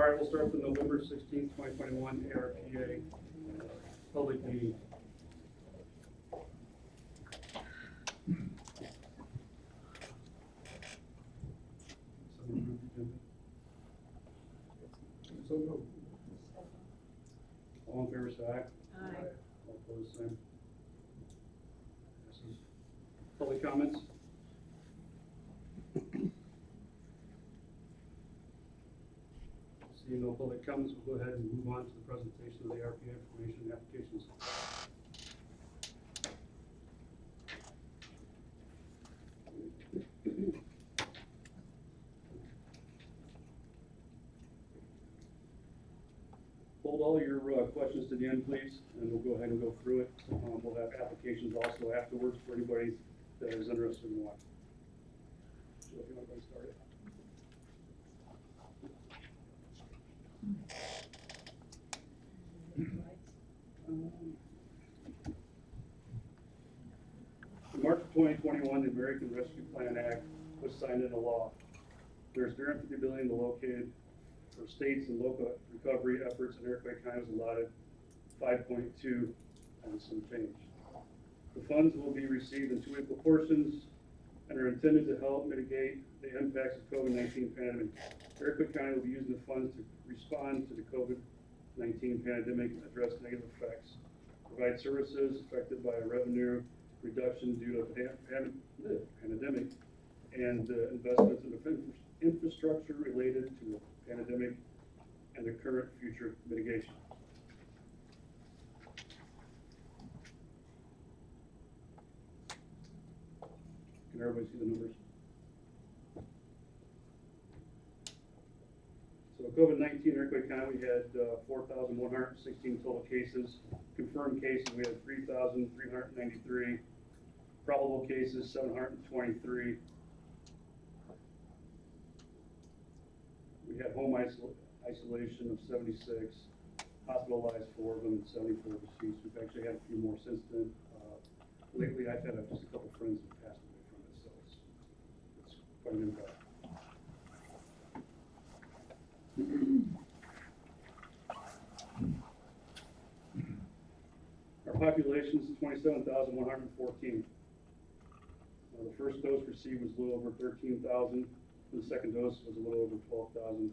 right, we'll start with the November 16th, 2021 ARPA public meeting. All in favor, say aye. Aye. All opposed, same. Passes. Public comments? Seeing no public comments, we'll go ahead and move on to the presentation of the ARPA information and applications. Hold all your questions to the end, please, and we'll go ahead and go through it. We'll have applications also afterwards for anybody that is interested in one. So if you want to get started. In March of 2021, the American Rescue Plan Act was signed into law. There's $350 billion allocated for states and local recovery efforts, and Iroquois County was allotted 5.2 and some change. The funds will be received in 2 equal portions and are intended to help mitigate the impacts of COVID-19 pandemic. Iroquois County will be using the funds to respond to the COVID-19 pandemic and address negative effects, provide services affected by a revenue reduction due to the pandemic, and investments in the infrastructure related to the pandemic and the current future mitigation. Can everybody see the numbers? So COVID-19 in Iroquois County, we had 4,116 total cases. Confirmed cases, we had 3,393. Probable cases, 723. We had home isolation of 76, hospitalized 4 of them, and 74 deceased. We've actually had a few more since then. Lately, I've had just a couple friends who passed away from it, so it's quite an impact. Our population is 27,114. The first dose received was a little over 13,000. The second dose was a little over 12,000,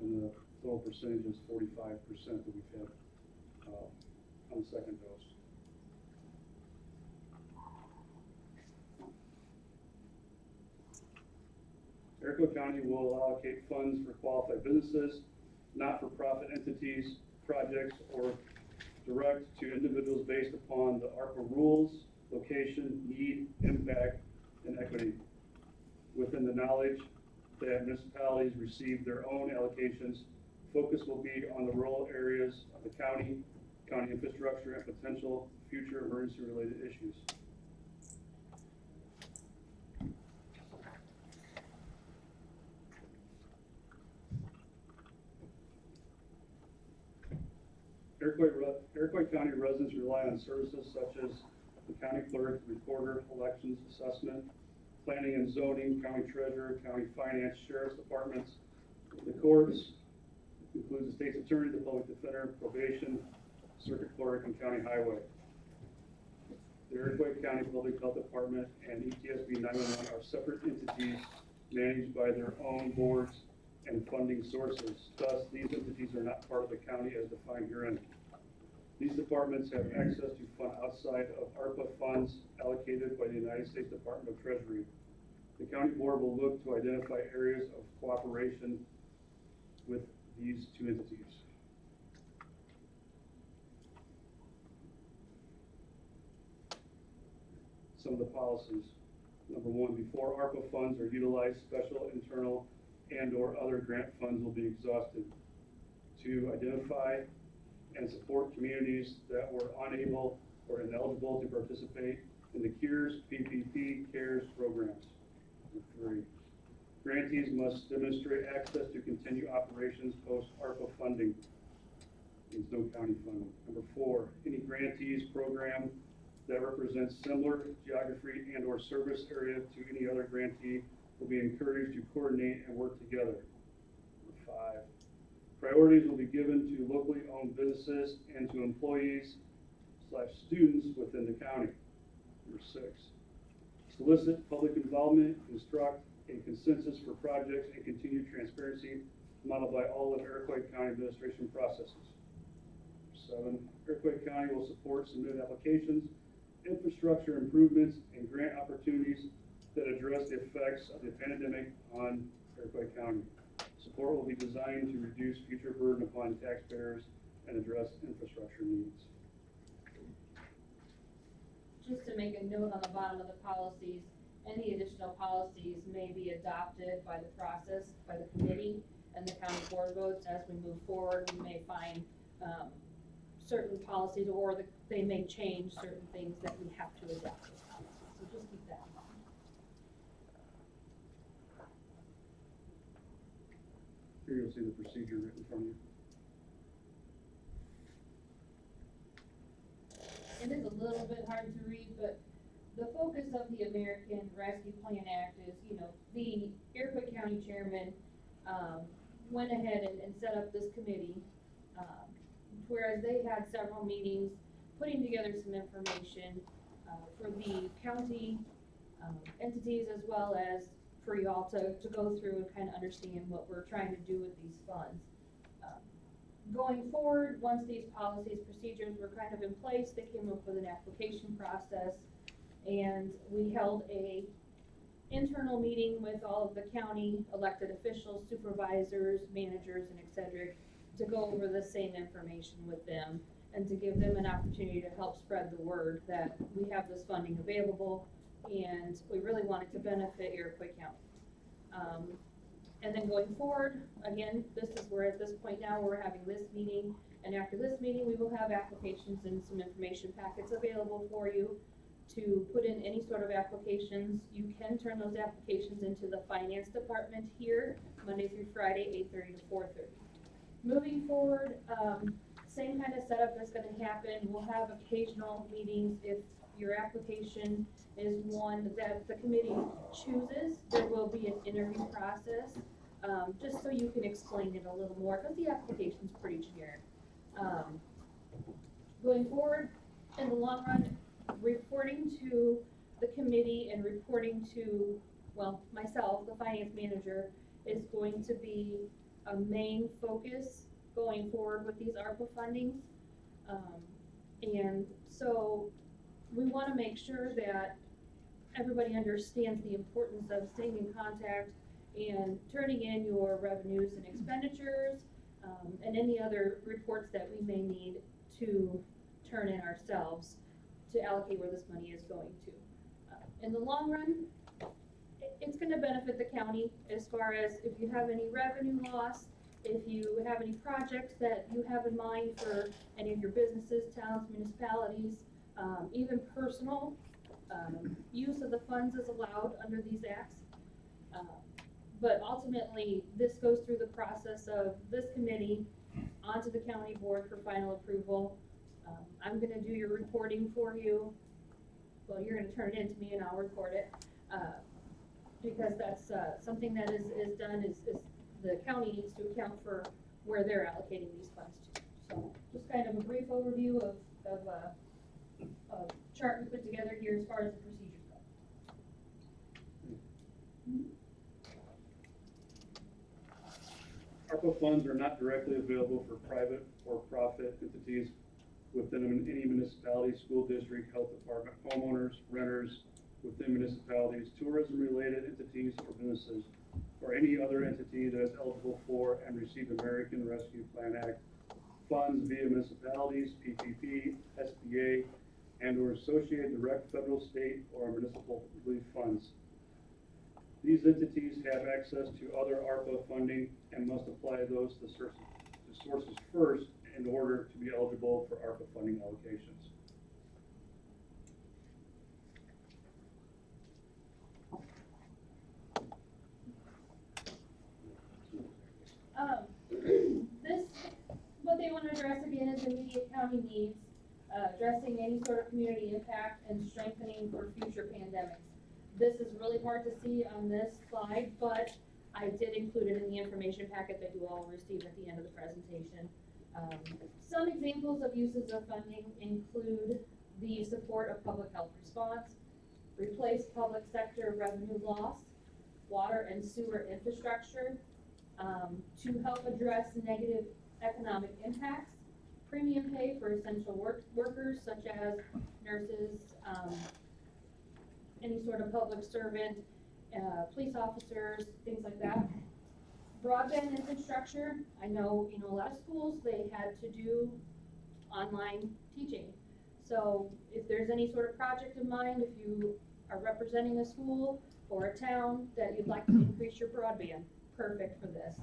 and the total percentage is 45% that we've had on the second dose. Iroquois County will allocate funds for qualified businesses, not-for-profit entities, projects, or direct to individuals based upon the ARPA rules, location, need, impact, and equity. Within the knowledge that municipalities receive their own allocations, focus will be on the rural areas of the county, county infrastructure, and potential future emergency-related issues. Iroquois County residents rely on services such as the county clerk, recorder, elections, assessment, planning and zoning, county treasurer, county finance, sheriff's departments, the courts, includes the state's attorney, the public defender, probation, circuit clerk, and county highway. The Iroquois County Public Health Department and ETSB 911 are separate entities managed by their own boards and funding sources. Thus, these entities are not part of the county as defined herein. These departments have access to funds outside of ARPA funds allocated by the United States Department of Treasury. The county board will look to identify areas of cooperation with these 2 entities. Some of the policies. Number 1, before ARPA funds are utilized, special, internal, and/or other grant funds will be exhausted. 2, identify and support communities that were unable or ineligible to participate in the CURES, PPP, CARES programs. 3, grantees must demonstrate access to continue operations post-ARPA funding. Means no county funding. Number 4, any grantees program that represents similar geography and/or service area to any other grantee will be encouraged to coordinate and work together. Number 5, Priorities will be given to locally owned businesses and to employees/students within the county. Number 6, solicit public involvement, construct a consensus for projects, and continue transparency modeled by all of Iroquois County administration processes. 7, Iroquois County will support submitted applications, infrastructure improvements, and grant opportunities that address the effects of the pandemic on Iroquois County. Support will be designed to reduce future burden upon taxpayers and address infrastructure needs. Just to make a note on the bottom of the policies, any additional policies may be adopted by the process, by the committee and the county board votes. As we move forward, we may find certain policies, or they may change certain things that we have to adopt those policies. So just keep that in mind. Here you'll see the procedure written from you. It is a little bit hard to read, but the focus of the American Rescue Plan Act is, the Iroquois County chairman went ahead and set up this committee, whereas they had several meetings putting together some information for the county entities, as well as for y'all to go through and kind of understand what we're trying to do with these funds. Going forward, once these policies, procedures were kind of in place, they came up with an application process, and we held a internal meeting with all of the county elected officials, supervisors, managers, and et cetera, to go over the same information with them and to give them an opportunity to help spread the word that we have this funding available and we really want it to benefit Iroquois County. And then going forward, again, this is where at this point now we're having this meeting, and after this meeting we will have applications and some information packets available for you to put in any sort of applications. You can turn those applications into the finance department here, Monday through Friday, 8:30 to 4:30. Moving forward, same kind of setup that's going to happen. We'll have occasional meetings. If your application is one that the committee chooses, there will be an interview process, just so you can explain it a little more, because the application's pretty generic. Going forward, in the long run, reporting to the committee and reporting to, well, myself, the finance manager, is going to be a main focus going forward with these ARPA fundings. And so we want to make sure that everybody understands the importance of staying in contact and turning in your revenues and expenditures, and any other reports that we may need to turn in ourselves to allocate where this money is going to. In the long run, it's going to benefit the county as far as if you have any revenue loss, if you have any projects that you have in mind for any of your businesses, towns, municipalities, even personal use of the funds is allowed under these acts. But ultimately, this goes through the process of this committee onto the county board for final approval. I'm going to do your reporting for you. Well, you're going to turn it in to me and I'll record it, because that's something that is done is the county needs to account for where they're allocating these funds to. So just kind of a brief overview of a chart we put together here as far as the procedures go. ARPA funds are not directly available for private or profit entities within any municipality, school district, health department, homeowners, renters within municipalities, tourism-related entities or businesses, or any other entity that is eligible for and received American Rescue Plan Act funds via municipalities, PPP, SBA, and/or associated direct federal, state, or municipal relief funds. These entities have access to other ARPA funding and must apply those to sources first in order to be eligible for ARPA funding allocations. What they want to address again is immediate county needs, addressing any sort of community impact, and strengthening for future pandemics. This is really hard to see on this slide, but I did include it in the information packet that you all receive at the end of the presentation. Some examples of uses of funding include the support of public health response, replace public sector revenue loss, water and sewer infrastructure, to help address negative economic impacts, premium pay for essential workers such as nurses, any sort of public servant, police officers, things like that. Broadband infrastructure, I know, a lot of schools, they had to do online teaching. So if there's any sort of project in mind, if you are representing a school or a town that you'd like to increase your broadband, perfect for this.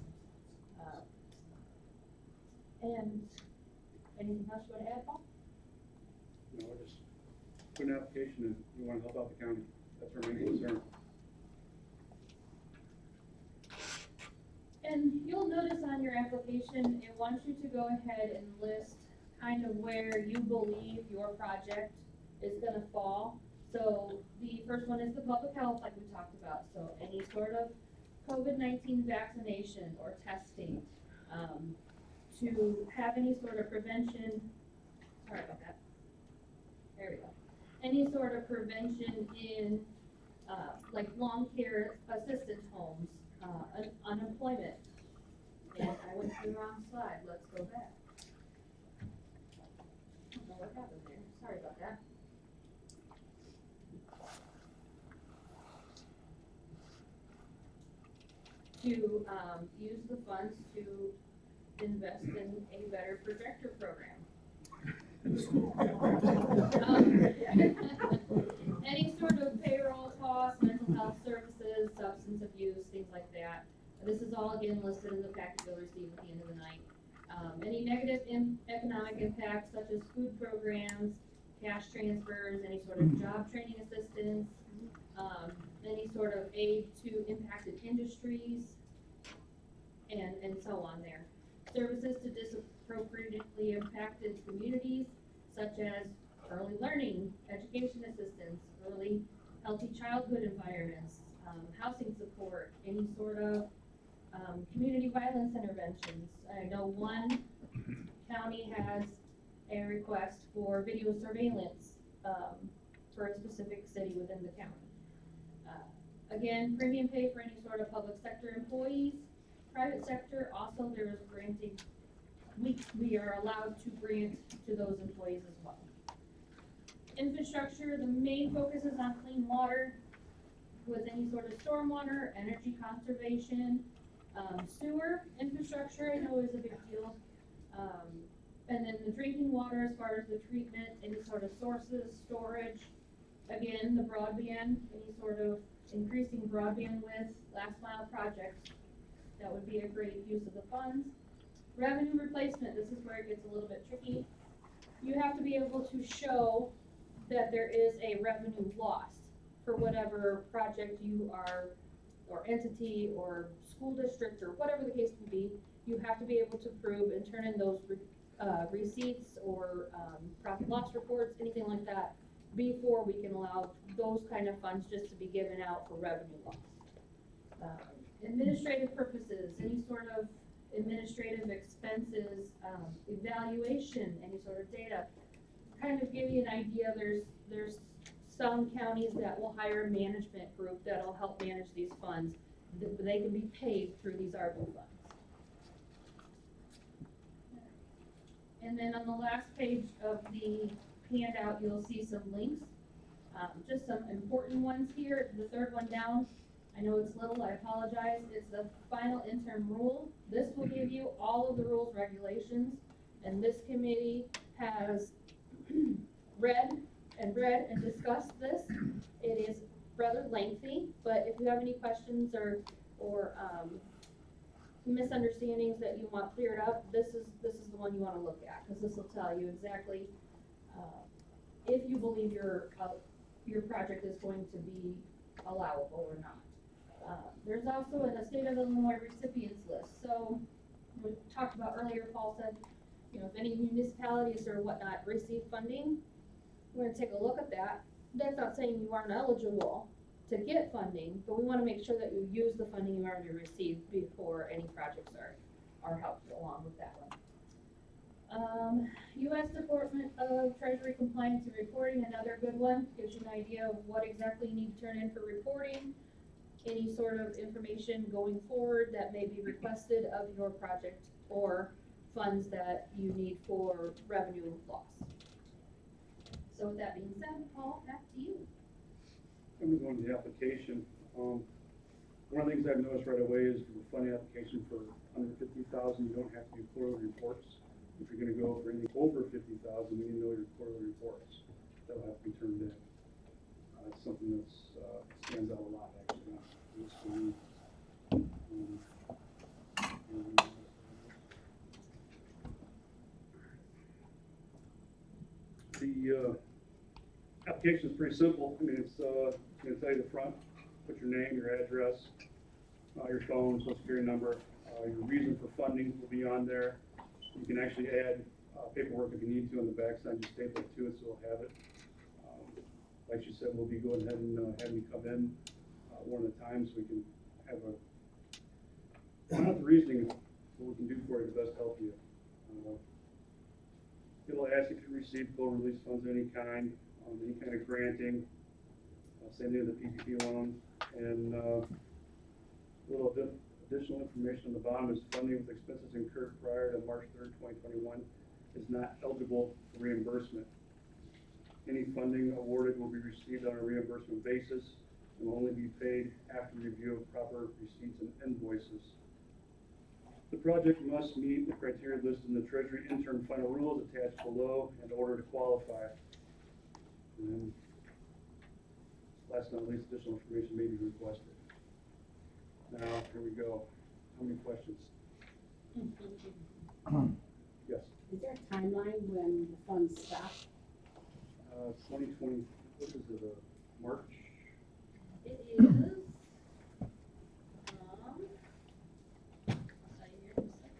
And anything else you want to add, Paul? No, just put an application in, you want to help out the county, that's our main concern. And you'll notice on your application, it wants you to go ahead and list kind of where you believe your project is gonna fall. So the first one is the public health, like we talked about. So any sort of COVID-19 vaccination or testing, to have any sort of prevention, sorry about that. There we go. Any sort of prevention in, like long care assistance homes, unemployment. And I went to the wrong slide, let's go back. I don't know what happened there, sorry about that. To, use the funds to invest in a better projector program. Any sort of payroll costs, mental health services, substance abuse, things like that. This is all again listed in the packet you'll receive at the end of the night. Any negative economic impacts such as food programs, cash transfers, any sort of job training assistance, any sort of aid to impacted industries, and so on there. Services to disappropriately impacted communities, such as early learning, education assistance, early healthy childhood environments, housing support, any sort of community violence interventions. I know one county has a request for video surveillance for a specific city within the county. Again, premium pay for any sort of public sector employees. Private sector, also there is granting, we are allowed to grant to those employees as well. Infrastructure, the main focus is on clean water with any sort of stormwater, energy conservation, sewer infrastructure, I know is a big deal. And then the drinking water as far as the treatment, any sort of sources, storage. Again, the broadband, any sort of increasing broadband width, last mile projects. That would be a great use of the funds. Revenue replacement, this is where it gets a little bit tricky. You have to be able to show that there is a revenue loss for whatever project you are, or entity, or school district, or whatever the case may be. You have to be able to prove and turn in those receipts or profit loss reports, anything like that, before we can allow those kind of funds just to be given out for revenue loss. Administrative purposes, any sort of administrative expenses, evaluation, any sort of data. Kind of give you an idea, there's some counties that will hire a management group that'll help manage these funds. They can be paid through these ARPA funds. And then on the last page of the handout, you'll see some links. Just some important ones here. The third one down, I know it's little, I apologize. It's the final interim rule. This will give you all of the rules, regulations, and this committee has read and discussed this. It is rather lengthy, but if you have any questions or misunderstandings that you want cleared up, this is the one you want to look at, because this will tell you exactly if you believe your project is going to be allowable or not. There's also a state of Illinois recipients list. So we talked about earlier, Paul said, if any municipalities or whatnot receive funding, we're going to take a look at that. That's not saying you aren't eligible, to get funding, but we wanna make sure that you use the funding you already received before any projects are helped along with that one. U.S. Department of Treasury Compliance and Reporting, another good one, gives you an idea of what exactly you need to turn in for reporting, any sort of information going forward that may be requested of your project, or funds that you need for revenue loss. So with that being said, Paul, back to you. I'm gonna go into the application. One of the things I've noticed right away is for the funding application for under 50,000, you don't have to do quarterly reports. If you're gonna go for anything over 50,000, we need to know your quarterly reports. That'll have to be turned in. It's something that's, stands out a lot actually on this one. The application is pretty simple. I mean, it's going to tell you the front, put your name, your address, your phone, social security number, your reason for funding will be on there. You can actually add paperwork if you need to on the backside, just staple it to it so we'll have it. Like you said, we'll be going ahead and having you come in one at a time so we can have not the reasoning, what we can do for you to best help you. It'll ask if you receive full release funds of any kind of granting, same thing with the PPP loan, and a little additional information on the bottom is funding with expenses incurred prior to March 3rd, 2021 is not eligible for reimbursement. Any funding awarded will be received on a reimbursement basis and will only be paid after review of proper receipts and invoices. The project must meet the criteria listed in the Treasury interim final rules attached below in order to qualify. And last but not least, additional information may be requested. Now, here we go. How many questions? Yes. Is there a timeline when the funds stop? 2020, what is it, March? It is, I'll tell you here in a second.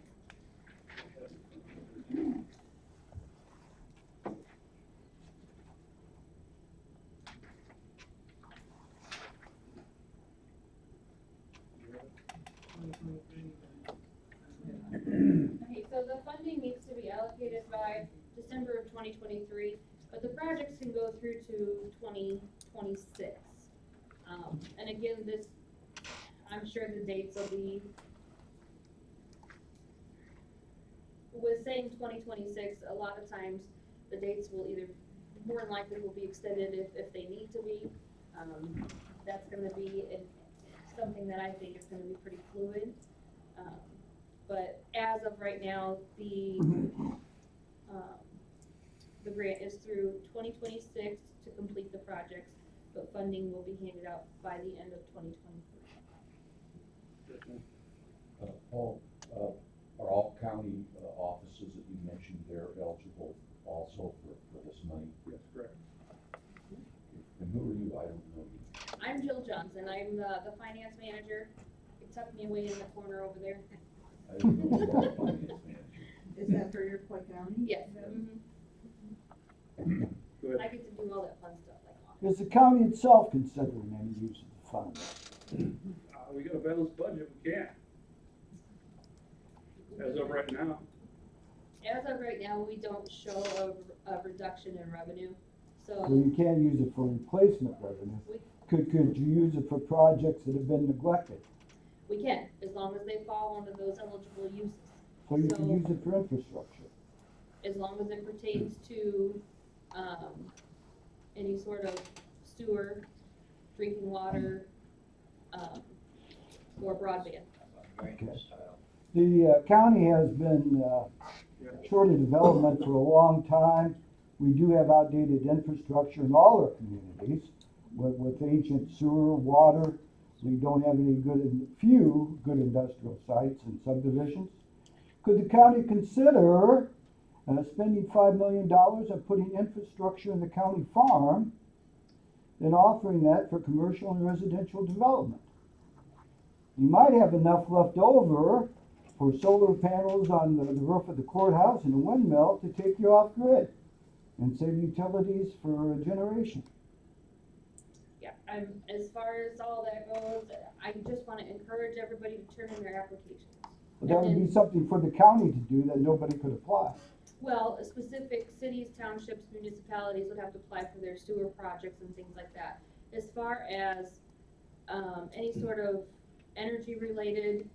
Okay, so the funding needs to be allocated by December of 2023, but the projects can go through to 2026. And again, this, I'm sure the dates will be, with saying 2026, a lot of times the dates will either, more than likely will be extended if they need to be. That's gonna be something that I think is gonna be pretty fluid. But as of right now, the grant is through 2026 to complete the projects, but funding will be handed out by the end of 2023. Paul, are all county offices that you mentioned there eligible also for this money? Yes, correct. And who are you? I don't know you. I'm Jill Johnson. I'm the finance manager. You tucked me away in the corner over there. I didn't know you were the finance manager. Is that for your Coy County? Yes. Go ahead. I get to do all that fun stuff like that. Is the county itself considering any use of the funds? We got a balanced budget, we can't. As of right now. As of right now, we don't show a reduction in revenue, So so you can't use it for replacement revenue. Could you use it for projects that have been neglected? we can, as long as they fall under those eligible uses. So you can So- use it for infrastructure. As long as it pertains to, any sort of sewer, drinking water, or broadband. Okay. The county has been short of development for a long time. We do have outdated infrastructure in all our communities with ancient sewer, water. We don't have any few good industrial sites and subdivisions. Could the county consider spending $5 million on putting infrastructure in the county farm and offering that for commercial and residential development? You might have enough left over for solar panels on the roof of the courthouse and a windmill to take you off grid and save utilities for a generation. as far as all that goes, I just wanna encourage everybody to turn in their applications. But that would And be then- something for the county to do that nobody could apply. Well, specific cities, townships, municipalities would have to apply for their sewer projects and things like that. As far as, any sort of energy-related,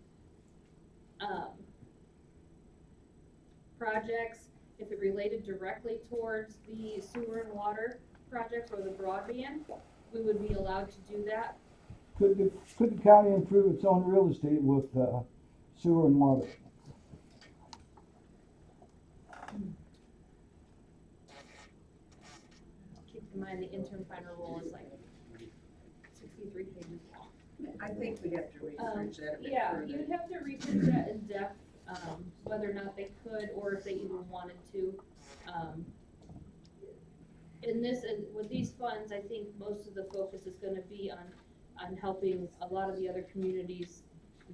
projects, if it related directly towards the sewer and water projects or the broadband, we would be allowed to do that. Could the county improve its own real estate with, sewer and water? Keep in mind, the interim final rule is like 63 pages long. I think we have to research that a bit Yeah, further. you'd have to research that in depth, whether or not they could, or if they even wanted to. In this, with these funds, I think most of the focus is gonna be on helping a lot of the other communities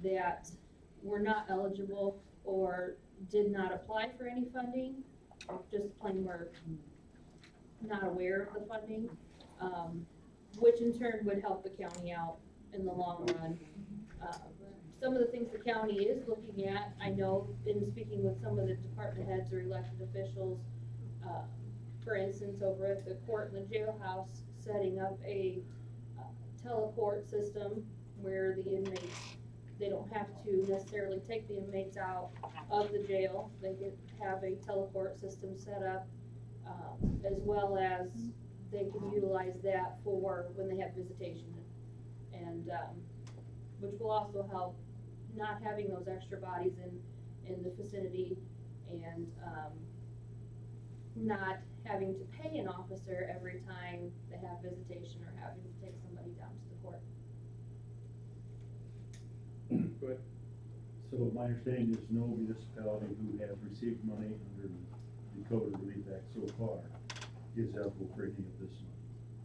that were not eligible or did not apply for any funding, or just plain were not aware of the funding, which in turn would help the county out in the long run. Some of the things the county is looking at, I know in speaking with some of the department heads or elected officials, for instance, over at the court and the jailhouse, setting up a teleport system where the inmates, they don't have to necessarily take the inmates out of the jail. They could have a teleport system set up, as well as they can utilize that for when they have visitation. And, which will also help not having those extra bodies in the vicinity and, not having to pay an officer every time they have visitation or having to take somebody down to the court. Good. So my understanding is no municipality who has received money under the COVID Relief Act so far is eligible for any of this money.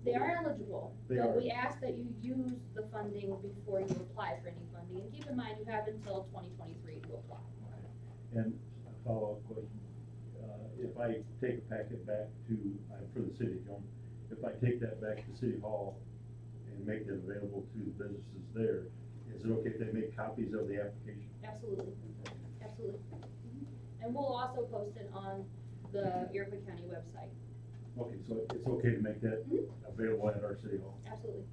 They are eligible, They but are. we ask that you use the funding before you apply for any funding, and keep in mind, you have until 2023 to apply. And a follow-up question, if I take a packet back to, for the city, if I take that back to City Hall and make that available to the businesses there, is it okay if they make copies of the application? Absolutely, absolutely. And we'll also post it on the ARPA County website, Okay, so it's okay to make that available at our City Hall? absolutely.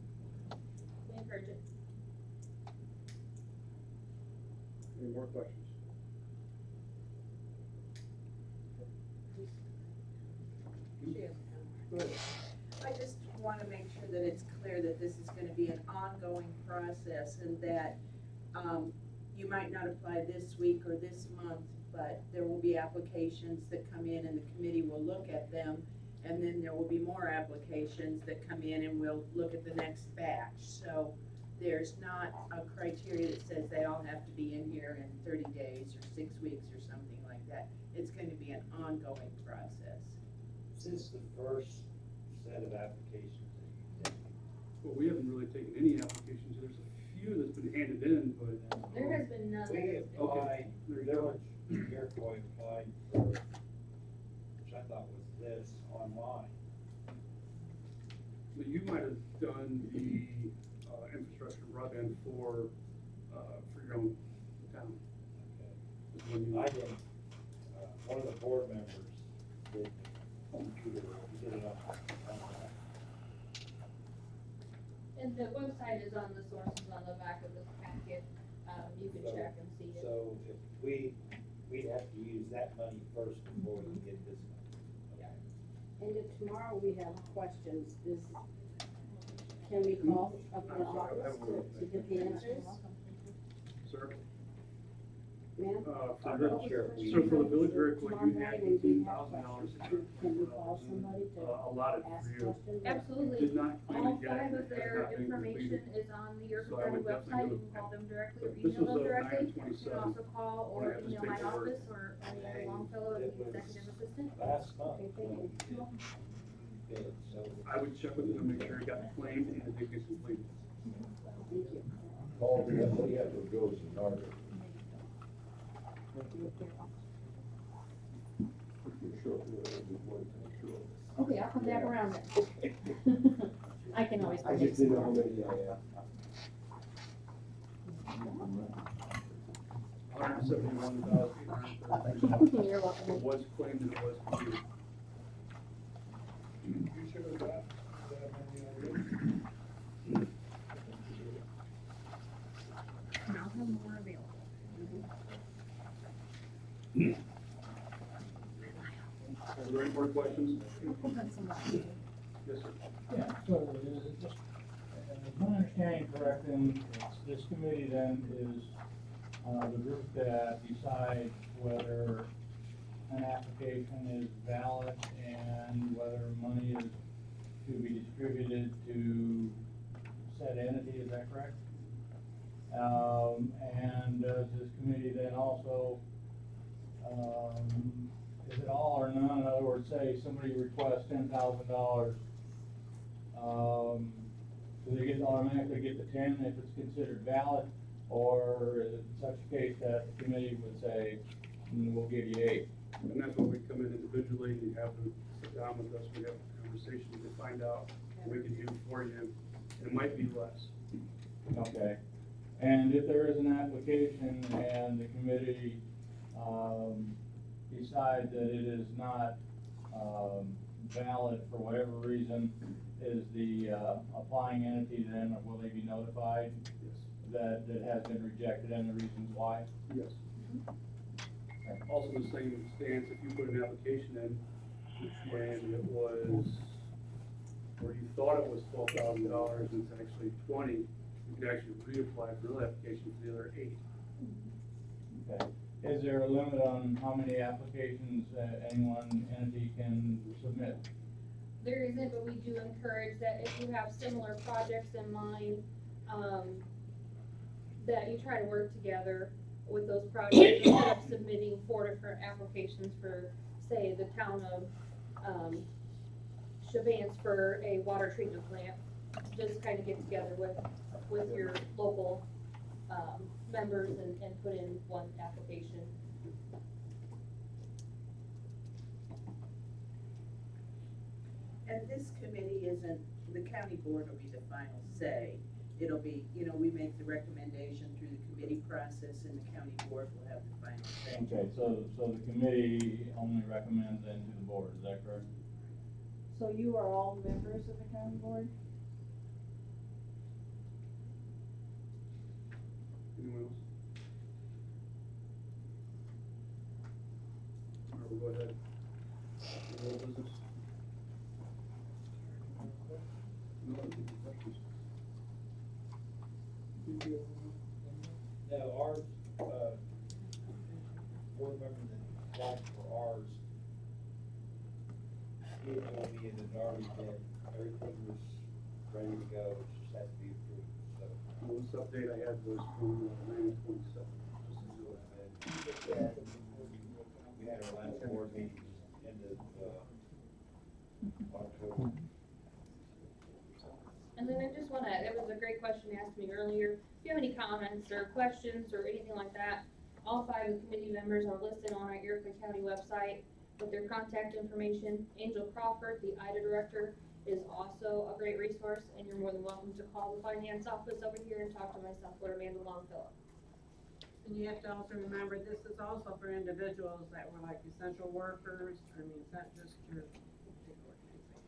We encourage it. Any more questions? Go ahead. I just wanna make sure that it's clear that this is gonna be an ongoing process and that, you might not apply this week or this month, but there will be applications that come in and the committee will look at them. And then there will be more applications that come in and we'll look at the next batch. So there's not a criteria that says they all have to be in here in 30 days or 6 weeks or something like that. It's going to be an ongoing process. Since the first set of applications that you did, Well, we haven't really taken any applications. There's a few that's been handed in, but There has been none. we applied, there you there go. was, Iroquois applied for, which I thought was this, online. But you might have done the infrastructure broadband for your own town. Is when you- I didn't, one of the board members did the computer, did it online. And the website is on the sources on the back of this packet, you can So- check and see it. So if we'd have to use that money first before we can get this money. And if tomorrow we have questions, can we call up the office to get the answers? Sir? Ma'am? For I'm the- not sure if we- So for the village Tomorrow record, you morning had we have $18,000. questions. Can we call somebody to allotted ask for you. questions? Absolutely. Did not claim All it yet. five of It has their not been information completed. is on the York So I County would website, definitely you go- can call them directly or This email was them the directly. You can 9/27. also call when I or had this email my paperwork. office or any other Longfellow, the executive assistant. Last month. Okay, thank you. Did, so. I would check with them to make sure it got claimed and it did get completed. Thank you. Paul, what ever goes in order? Okay, I'll come back around then. I can always. I just didn't know how many, $171,830. You're welcome. It was claimed and it was computed. You sure of that? I'll have more available. Are there any more questions? Yes, sir. Yeah, so is it just, is my understanding correct, then, this committee then is, the group that decides whether an application is valid and whether money is to be distributed to said entity, is that correct? And does this committee then also, is it all or none? In other words, say somebody requests $10,000, do they automatically get the 10 if it's considered valid? Or is it such a case that the committee would say, we'll give you 8? And that's when we come in individually, you have them sit down with us, we have a conversation to find out what we can do for you, and it might be less. Okay. And if there is an application and the committee, decides that it is not, valid for whatever reason, is the, applying entity then, will they be notified Yes. that it has been rejected and the reasons why? Yes. Also the same stance, if you put an application in and it was, or you thought it was $12,000 and it's actually 20, you can actually reapply for the application for the other 8. Okay. Is there a limit on how many applications any one entity can submit? There isn't, but we do encourage that if you have similar projects in mind, that you try to work together with those projects instead of submitting 4 different applications for, say, the town of, Chavance for a water treatment plant. Just kind of get together with your local, members and put in one application. And this committee isn't, the county board will be the final say. It'll be, we make the recommendation through the committee process and the county board will have the final say. Okay, so the committee only recommends then to the board, is that correct? So you are all members of the county board? Anyone else? All right, we'll go ahead. Any old business? No, any questions? Now, ours, board member that applied for ours, he had told me that already that everything was ready to go, it just had to be approved, so. The last update I had was from 9/27, just to do it. We had our last board meeting end of, October. And then I just wanna, it was a great question you asked me earlier. If you have any comments or questions or anything like that, all 5 of the committee members are listed on our Iroquois County website with their contact information. Angel Crawford, the IDA director, is also a great resource, and you're more than welcome to call the finance office over here and talk to myself or Amanda Longfellow. And you have to also remember, this is also for individuals that were like essential workers, I mean, it's not just your big organization.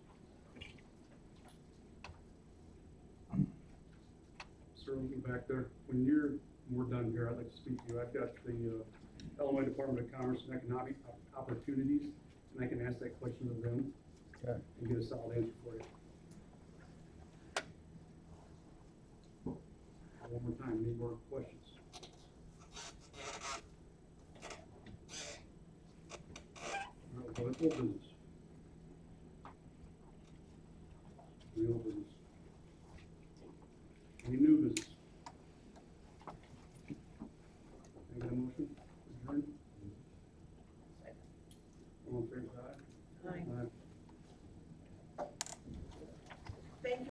Sir, looking back there, when we're done here, I'd like to speak to you. I've got the Illinois Department of Commerce and Economic Opportunities, and I can ask that question of them. Okay. And get a solid answer for you. One more time, any more questions? All right, we'll go to full business.